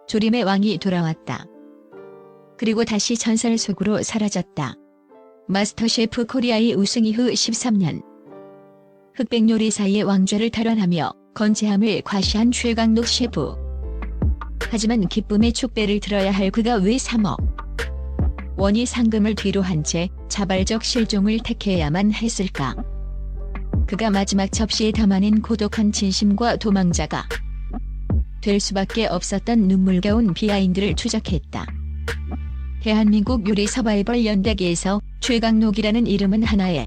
조림의 왕이 돌아왔다. 그리고 다시 전설 속으로 사라졌다. 마스터셰프 코리아의 우승 이후 13년. 흑백 요리사의 왕좌를 탈환하며 건재함을 과시한 최강록 셰프. 하지만 기쁨의 축배를 들어야 할 그가 왜 3억 원의 상금을 뒤로 한 채 자발적 실종을 택해야만 했을까? 그가 마지막 접시에 담아낸 고독한 진심과 도망자가 될 수밖에 없었던 눈물겨운 비하인드를 추적했다. 대한민국 요리 서바이벌 연대기에서 최강록이라는 이름은 하나의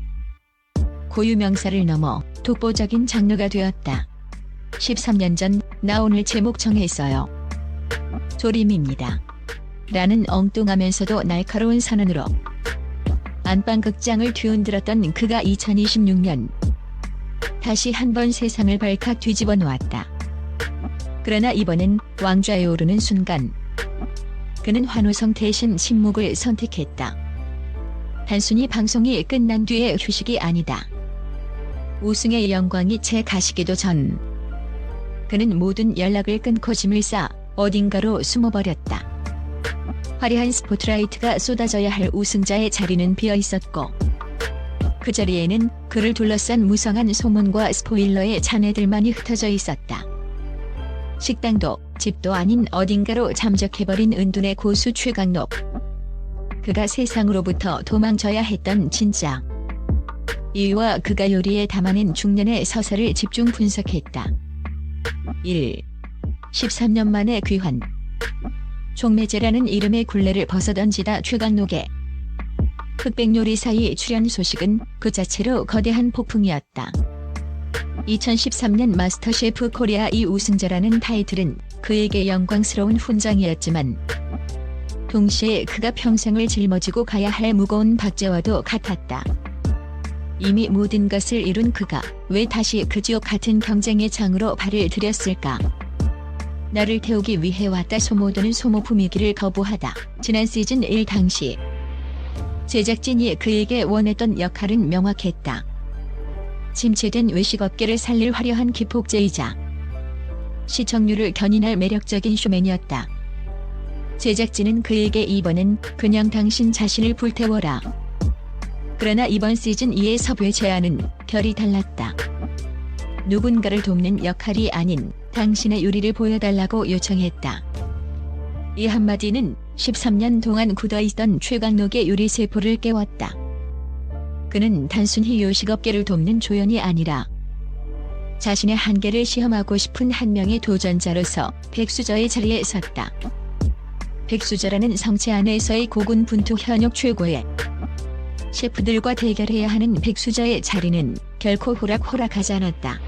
고유명사를 넘어 독보적인 장르가 되었다. 13년 전 나 오늘 제목 정했어요. 조림입니다. 라는 엉뚱하면서도 날카로운 선언으로 안방극장을 뒤흔들었던 그가 2026년 다시 한번 세상을 발칵 뒤집어 놓았다. 그러나 이번엔 왕좌에 오르는 순간 그는 환호성 대신 침묵을 선택했다. 단순히 방송이 끝난 뒤의 휴식이 아니다. 우승의 영광이 채 가시기도 전 그는 모든 연락을 끊고 짐을 싸 어딘가로 숨어버렸다. 화려한 스포트라이트가 쏟아져야 할 우승자의 자리는 비어 있었고 그 자리에는 그를 둘러싼 무성한 소문과 스포일러의 잔해들만이 흩어져 있었다. 식당도 집도 아닌 어딘가로 잠적해버린 은둔의 고수 최강록. 그가 세상으로부터 도망쳐야 했던 진짜 이유와 그가 요리에 담아낸 중년의 서사를 집중 분석했다. 1. 13년 만의 귀환. 종매제라는 이름의 굴레를 벗어던지다 최강록의 흑백 요리사의 출연 소식은 그 자체로 거대한 폭풍이었다. 2013년 마스터셰프 코리아 이 우승자라는 타이틀은 그에게 영광스러운 훈장이었지만 동시에 그가 평생을 짊어지고 가야 할 무거운 박제와도 같았다. 이미 모든 것을 이룬 그가 왜 다시 그 지옥 같은 경쟁의 장으로 발을 들였을까? 나를 태우기 위해 왔다. 소모되는 소모품이기를 거부하다. 지난 시즌 1 당시 제작진이 그에게 원했던 역할은 명확했다. 침체된 외식업계를 살릴 화려한 기폭제이자 시청률을 견인할 매력적인 쇼맨이었다. 제작진은 그에게 이번엔 그냥 당신 자신을 불태워라. 그러나 이번 시즌 2의 섭외 제안은 결이 달랐다. 누군가를 돕는 역할이 아닌 당신의 요리를 보여달라고 요청했다. 이 한마디는 13년 동안 굳어있던 최강록의 요리 세포를 깨웠다. 그는 단순히 요식업계를 돕는 조연이 아니라 자신의 한계를 시험하고 싶은 한 명의 도전자로서 백수저의 자리에 섰다. 백수저라는 성체 안에서의 고군분투 현역 최고의 셰프들과 대결해야 하는 백수저의 자리는 결코 호락호락하지 않았다.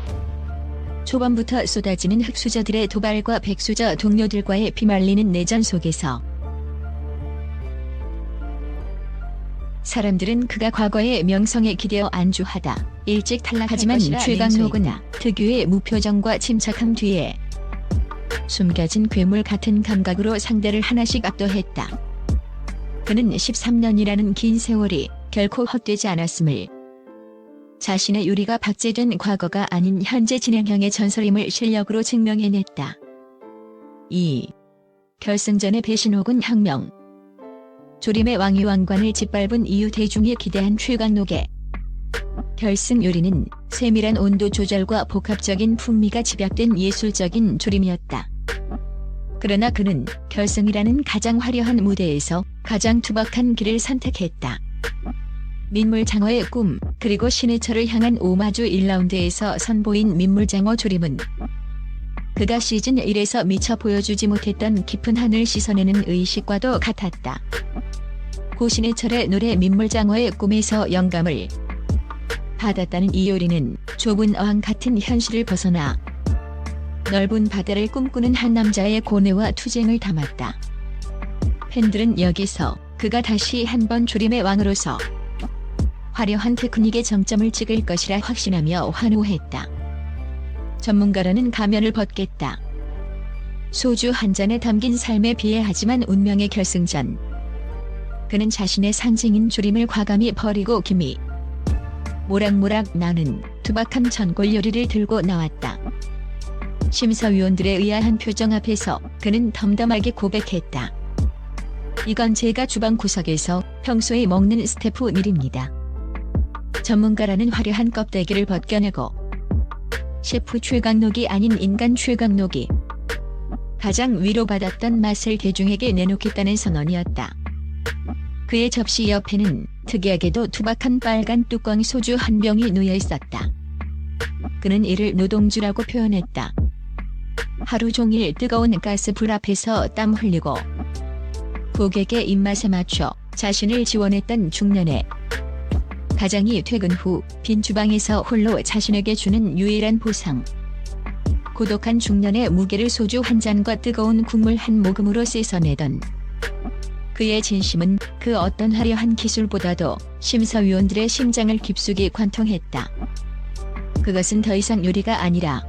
초반부터 쏟아지는 흑수저들의 도발과 백수저 동료들과의 피말리는 내전 속에서 사람들은 그가 과거의 명성에 기대어 안주하다 일찍 탈락하지만 최강록은 특유의 무표정과 침착함 뒤에 숨겨진 괴물 같은 감각으로 상대를 하나씩 압도했다. 그는 13년이라는 긴 세월이 결코 헛되지 않았음을, 자신의 요리가 박제된 과거가 아닌 현재 진행형의 전설임을 실력으로 증명해냈다. 2. 결승전의 배신 혹은 혁명. 조림의 왕이 왕관을 짓밟은 이후 대중이 기대한 최강록의 결승 요리는 세밀한 온도 조절과 복합적인 풍미가 집약된 예술적인 조림이었다. 그러나 그는 결승이라는 가장 화려한 무대에서 가장 투박한 길을 선택했다. 민물장어의 꿈, 그리고 신의 철을 향한 오마주 1라운드에서 선보인 민물장어 조림은 그가 시즌 1에서 미처 보여주지 못했던 깊은 하늘 씻어내는 의식과도 같았다. 고신의 철의 노래 민물장어의 꿈에서 영감을 받았다는 이 요리는 좁은 어항 같은 현실을 벗어나 넓은 바다를 꿈꾸는 한 남자의 고뇌와 투쟁을 담았다. 팬들은 여기서 그가 다시 한번 조림의 왕으로서 화려한 테크닉의 정점을 찍을 것이라 확신하며 환호했다. 전문가라는 가면을 벗겠다. 소주 한 잔에 담긴 삶에 비해하지만 운명의 결승전. 그는 자신의 상징인 조림을 과감히 버리고 김이 모락모락 나는 투박한 전골 요리를 들고 나왔다. 심사위원들의 의아한 표정 앞에서 그는 덤덤하게 고백했다. 이건 제가 주방 구석에서 평소에 먹는 스태프 밀입니다. 전문가라는 화려한 껍데기를 벗겨내고 셰프 최강록이 아닌 인간 최강록이 가장 위로받았던 맛을 대중에게 내놓겠다는 선언이었다. 그의 접시 옆에는 특이하게도 투박한 빨간 뚜껑 소주 한 병이 놓여 있었다. 그는 이를 노동주라고 표현했다. 하루 종일 뜨거운 가스불 앞에서 땀 흘리고 고객의 입맛에 맞춰 자신을 지원했던 중년의 가장이 퇴근 후 빈 주방에서 홀로 자신에게 주는 유일한 보상. 고독한 중년의 무게를 소주 한 잔과 뜨거운 국물 한 모금으로 씻어내던 그의 진심은 그 어떤 화려한 기술보다도 심사위원들의 심장을 깊숙이 관통했다. 그것은 더 이상 요리가 아니라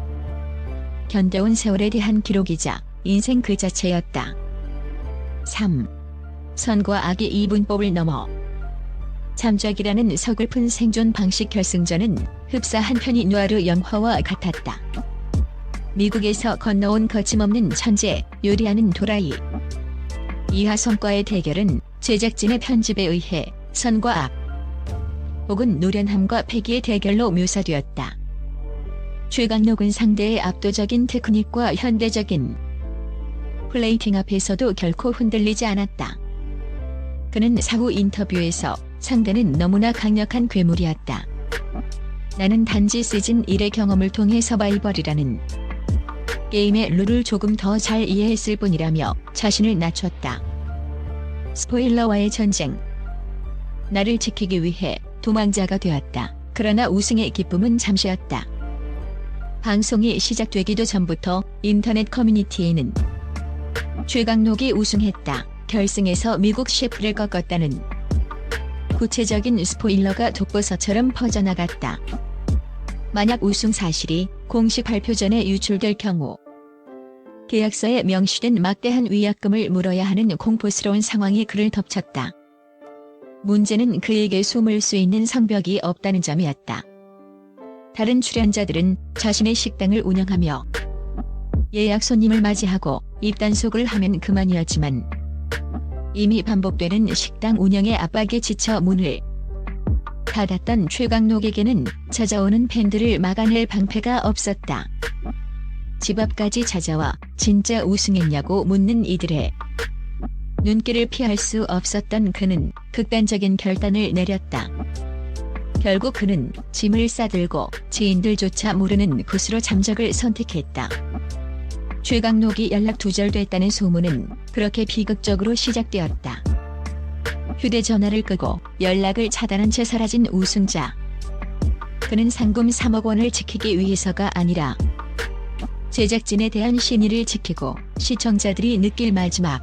견뎌온 세월에 대한 기록이자 인생 그 자체였다. 3. 선과 악의 이분법을 넘어 잠적이라는 서글픈 생존 방식 결승전은 흡사 한 편의 누아르 영화와 같았다. 미국에서 건너온 거침없는 천재, 요리하는 도라이. 이하성과의 대결은 제작진의 편집에 의해 선과 악, 혹은 노련함과 패기의 대결로 묘사되었다. 최강록은 상대의 압도적인 테크닉과 현대적인 플레이팅 앞에서도 결코 흔들리지 않았다. 그는 사후 인터뷰에서 상대는 너무나 강력한 괴물이었다. 나는 단지 시즌 1의 경험을 통해 서바이벌이라는 게임의 룰을 조금 더 잘 이해했을 뿐이라며 자신을 낮췄다. 스포일러와의 전쟁. 나를 지키기 위해 도망자가 되었다. 그러나 우승의 기쁨은 잠시였다. 방송이 시작되기도 전부터 인터넷 커뮤니티에는 최강록이 우승했다. 결승에서 미국 셰프를 꺾었다는 구체적인 스포일러가 독보서처럼 퍼져나갔다. 만약 우승 사실이 공식 발표 전에 유출될 경우 계약서에 명시된 막대한 위약금을 물어야 하는 공포스러운 상황이 그를 덮쳤다. 문제는 그에게 숨을 수 있는 성벽이 없다는 점이었다. 다른 출연자들은 자신의 식당을 운영하며 예약 손님을 맞이하고 입단속을 하면 그만이었지만 이미 반복되는 식당 운영의 압박에 지쳐 문을 닫았던 최강록에게는 찾아오는 팬들을 막아낼 방패가 없었다. 집 앞까지 찾아와 진짜 우승했냐고 묻는 이들의 눈길을 피할 수 없었던 그는 극단적인 결단을 내렸다. 결국 그는 짐을 싸들고 지인들조차 모르는 곳으로 잠적을 선택했다. 최강록이 연락 두절됐다는 소문은 그렇게 비극적으로 시작되었다. 휴대전화를 끄고 연락을 차단한 채 사라진 우승자. 그는 상금 3억 원을 지키기 위해서가 아니라 제작진에 대한 신의를 지키고 시청자들이 느낄 마지막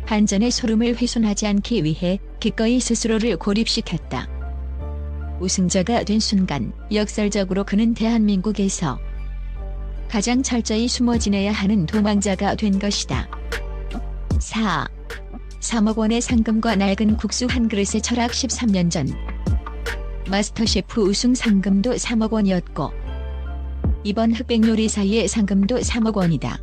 반전의 소름을 훼손하지 않기 위해 기꺼이 스스로를 고립시켰다. 우승자가 된 순간 역설적으로 그는 대한민국에서 가장 철저히 숨어 지내야 하는 도망자가 된 것이다. 4. 3억 원의 상금과 낡은 국수 한 그릇의 철학. 13년 전 마스터셰프 우승 상금도 3억 원이었고 이번 흑백요리사의 상금도 3억 원이다.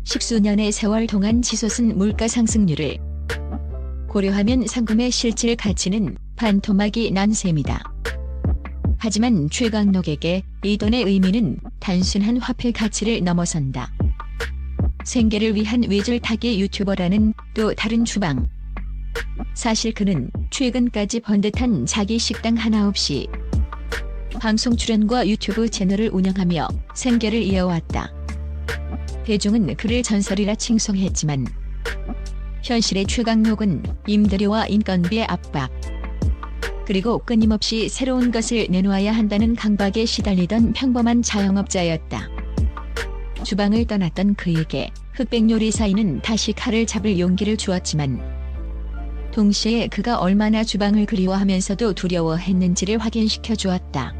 십수년의 세월 동안 치솟은 물가 상승률을 고려하면 상금의 실질 가치는 반토막이 난 셈이다. 하지만 최강록에게 이 돈의 의미는 단순한 화폐 가치를 넘어선다. 생계를 위한 외줄타기 유튜버라는 또 다른 주방. 사실 그는 최근까지 번듯한 자기 식당 하나 없이 방송 출연과 유튜브 채널을 운영하며 생계를 이어왔다. 대중은 그를 전설이라 칭송했지만 현실의 최강록은 임대료와 인건비의 압박, 그리고 끊임없이 새로운 것을 내놓아야 한다는 강박에 시달리던 평범한 자영업자였다. 주방을 떠났던 그에게 흑백요리사인은 다시 칼을 잡을 용기를 주었지만 동시에 그가 얼마나 주방을 그리워하면서도 두려워했는지를 확인시켜 주었다.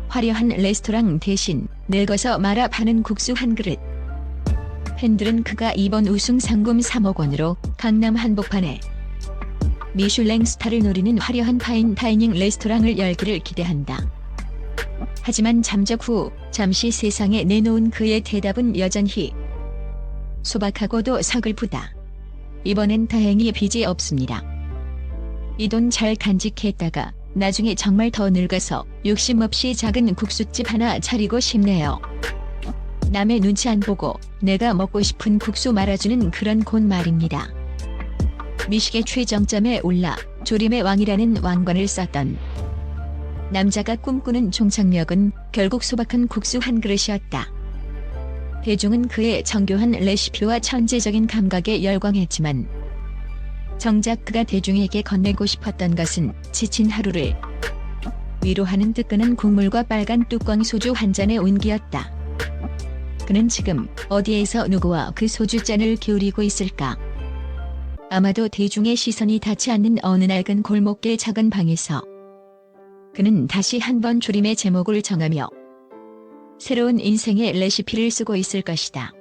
화려한 레스토랑 대신 늙어서 말아 파는 국수 한 그릇. 팬들은 그가 이번 우승 상금 3억 원으로 강남 한복판에 미슐랭 스타를 노리는 화려한 파인 다이닝 레스토랑을 열기를 기대한다. 하지만 잠적 후 잠시 세상에 내놓은 그의 대답은 여전히 소박하고도 서글프다. 이번엔 다행히 빚이 없습니다. 이 돈 잘 간직했다가 나중에 정말 더 늙어서 욕심 없이 작은 국수집 하나 차리고 싶네요. 남의 눈치 안 보고 내가 먹고 싶은 국수 말아주는 그런 곳 말입니다. 미식의 최정점에 올라 조림의 왕이라는 왕관을 썼던 남자가 꿈꾸는 종착역은 결국 소박한 국수 한 그릇이었다. 대중은 그의 정교한 레시피와 천재적인 감각에 열광했지만 정작 그가 대중에게 건네고 싶었던 것은 지친 하루를 위로하는 뜨끈한 국물과 빨간 뚜껑 소주 한 잔의 온기였다. 그는 지금 어디에서 누구와 그 소주잔을 기울이고 있을까? 아마도 대중의 시선이 닿지 않는 어느 낡은 골목길 작은 방에서 그는 다시 한번 조림의 제목을 정하며 새로운 인생의 레시피를 쓰고 있을 것이다.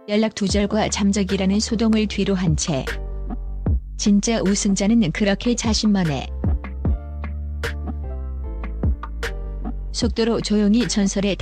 연락 두절과 잠적이라는 소동을 뒤로 한 채 진짜 우승자는 그렇게 자신만의 속도로 조용히 전설에